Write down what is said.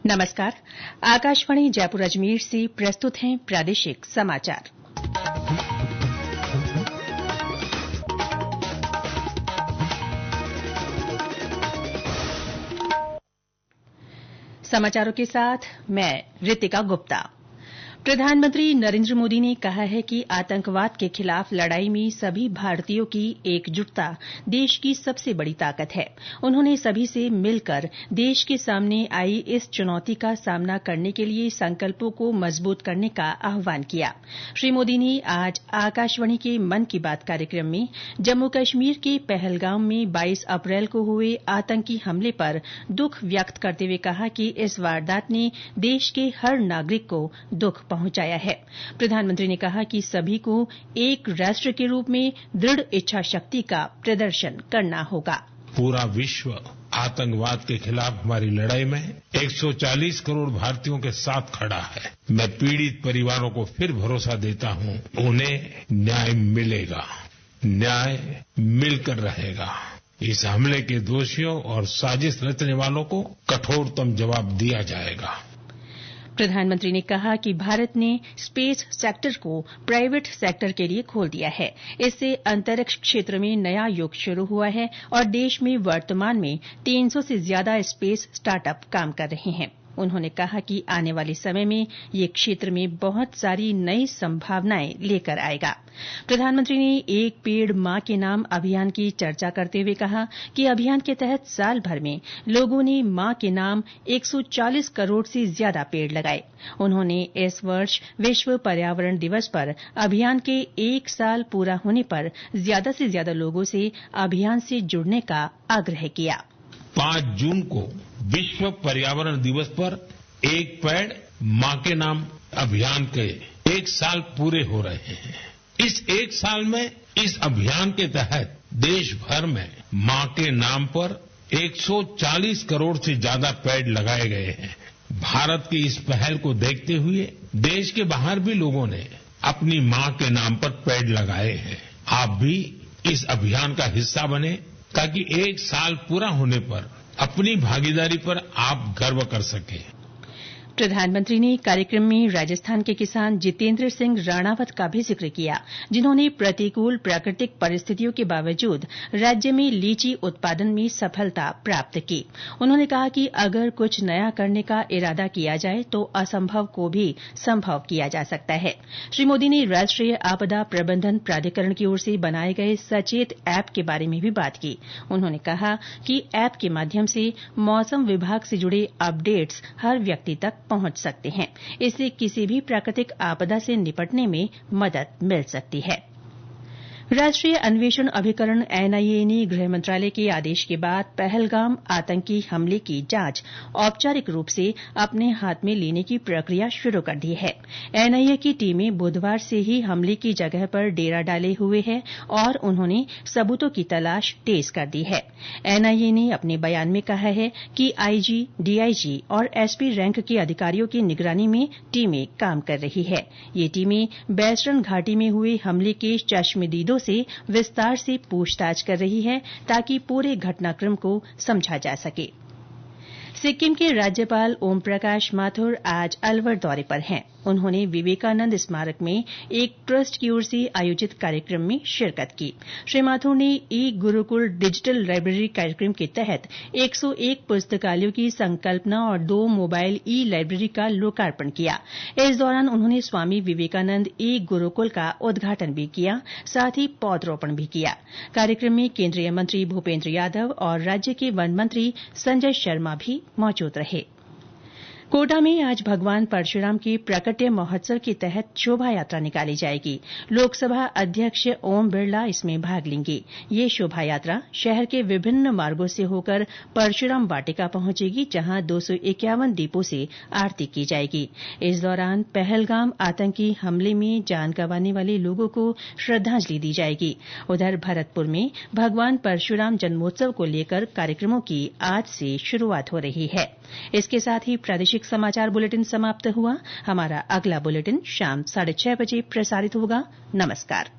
नमस्कार। आकाशवाणी जयपुर अजमेर से प्रस्तुत हैं प्रादेशिक समाचार। समाचारों के साथ मैं रितिका गुप्ता। प्रधानमंत्री नरेंद्र मोदी ने कहा है कि आतंकवाद के खिलाफ लड़ाई में सभी भारतीयों की एकजुटता देश की सबसे बड़ी ताकत है। उन्होंने सभी से मिलकर देश के सामने आई इस चुनौती का सामना करने के लिए संकल्पों को मजबूत करने का आह्वान किया। श्री मोदी ने आज आकाशवाणी के मन की बात कार्यक्रम में जम्मू कश्मीर के पहलगाम में 22 अप्रैल को हुए आतंकी हमले पर दुख व्यक्त करते हुए कहा कि इस वारदात ने देश के हर नागरिक को दुख पहुंचाया है। प्रधानमंत्री ने कहा कि सभी को एक राष्ट्र के रूप में दृढ़ इच्छा शक्ति का प्रदर्शन करना होगा। पूरा विश्व आतंकवाद के खिलाफ हमारी लड़ाई में 140 करोड़ भारतीयों के साथ खड़ा है। मैं पीड़ित परिवारों को फिर भरोसा देता हूं, उन्हें न्याय मिलेगा, न्याय मिलकर रहेगा। इस हमले के दोषियों और साजिश रचने वालों को कठोरतम जवाब दिया जाएगा। प्रधानमंत्री ने कहा कि भारत ने स्पेस सेक्टर को प्राइवेट सेक्टर के लिए खोल दिया है। इससे अंतरिक्ष क्षेत्र में नया युग शुरू हुआ है और देश में वर्तमान में 300 से ज्यादा स्पेस स्टार्टअप काम कर रहे हैं। उन्होंने कहा कि आने वाले समय में ये क्षेत्र में बहुत सारी नई संभावनाएं लेकर आएगा। प्रधानमंत्री ने एक पेड़ मां के नाम अभियान की चर्चा करते हुए कहा कि अभियान के तहत साल भर में लोगों ने मां के नाम 140 करोड़ से ज्यादा पेड़ लगाए। उन्होंने इस वर्ष विश्व पर्यावरण दिवस पर अभियान के 1 साल पूरा होने पर ज्यादा से ज्यादा लोगों से अभियान से जुड़ने का आग्रह किया। 5 जून को विश्व पर्यावरण दिवस पर एक पेड़ मां के नाम अभियान के 1 साल पूरे हो रहे हैं। इस 1 साल में इस अभियान के तहत देश भर में मां के नाम पर 140 करोड़ से ज्यादा पेड़ लगाए गए हैं। भारत की इस पहल को देखते हुए देश के बाहर भी लोगों ने अपनी मां के नाम पर पेड़ लगाए हैं। आप भी इस अभियान का हिस्सा बने ताकि 1 साल पूरा होने पर अपनी भागीदारी पर आप गर्व कर सकें। प्रधानमंत्री ने कार्यक्रम में राजस्थान के किसान जितेंद्र सिंह राणावत का भी जिक्र किया, जिन्होंने प्रतिकूल प्राकृतिक परिस्थितियों के बावजूद राज्य में लीची उत्पादन में सफलता प्राप्त की। उन्होंने कहा कि अगर कुछ नया करने का इरादा किया जाए तो असंभव को भी संभव किया जा सकता है। श्री मोदी ने राष्ट्रीय आपदा प्रबंधन प्राधिकरण की ओर से बनाए गए सचेत ऐप के बारे में भी बात की। उन्होंने कहा कि ऐप के माध्यम से मौसम विभाग से जुड़े अपडेट्स हर व्यक्ति तक पहुंच सकते हैं। इससे किसी भी प्राकृतिक आपदा से निपटने में मदद मिल सकती है। राष्ट्रीय अन्वेषण अभिकरण एनआईए ने गृह मंत्रालय के आदेश के बाद पहलगाम आतंकी हमले की जांच औपचारिक रूप से अपने हाथ में लेने की प्रक्रिया शुरू कर दी है। एनआईए की टीमें बुधवार से ही हमले की जगह पर डेरा डाले हुए है और उन्होंने सबूतों की तलाश तेज कर दी है। एनआईए ने अपने बयान में कहा है कि आईजी, डीआईजी और एसपी रैंक के अधिकारियों की निगरानी में टीमें काम कर रही है। ये टीमें बैसरन घाटी में हुए हमले के चश्मदीदों से विस्तार से पूछताछ कर रही है ताकि पूरे घटनाक्रम को समझा जा सके। सिक्किम के राज्यपाल ओम प्रकाश माथुर आज अलवर दौरे पर हैं। उन्होंने विवेकानंद स्मारक में एक ट्रस्ट की ओर से आयोजित कार्यक्रम में शिरकत की। श्री माथुर ने ई गुरुकुल डिजिटल लाइब्रेरी कार्यक्रम के तहत 101 पुस्तकालयों की संकल्पना और 2 मोबाइल ई लाइब्रेरी का लोकार्पण किया। इस दौरान उन्होंने स्वामी विवेकानंद ई गुरुकुल का उद्घाटन भी किया, साथ ही पौधरोपण भी किया। कार्यक्रम में केंद्रीय मंत्री भूपेंद्र यादव और राज्य के वन मंत्री संजय शर्मा भी मौजूद रहे। कोटा में आज भगवान परशुराम के प्राकट्य महोत्सव के तहत शोभा यात्रा निकाली जाएगी। लोकसभा अध्यक्ष ओम बिरला इसमें भाग लेंगे। ये शोभा यात्रा शहर के विभिन्न मार्गों से होकर परशुराम वाटिका पहुंचेगी, जहां 251 दीपों से आरती की जाएगी। इस दौरान पहलगाम आतंकी हमले में जान गंवाने वाले लोगों को श्रद्धांजलि दी जाएगी। उधर भरतपुर में भगवान परशुराम जन्मोत्सव को लेकर कार्यक्रमों की आज से शुरूआत हो रही है। इसके साथ ही प्रादेशिक समाचार बुलेटिन समाप्त हुआ। हमारा अगला बुलेटिन शाम 6:30 बजे प्रसारित होगा। नमस्कार।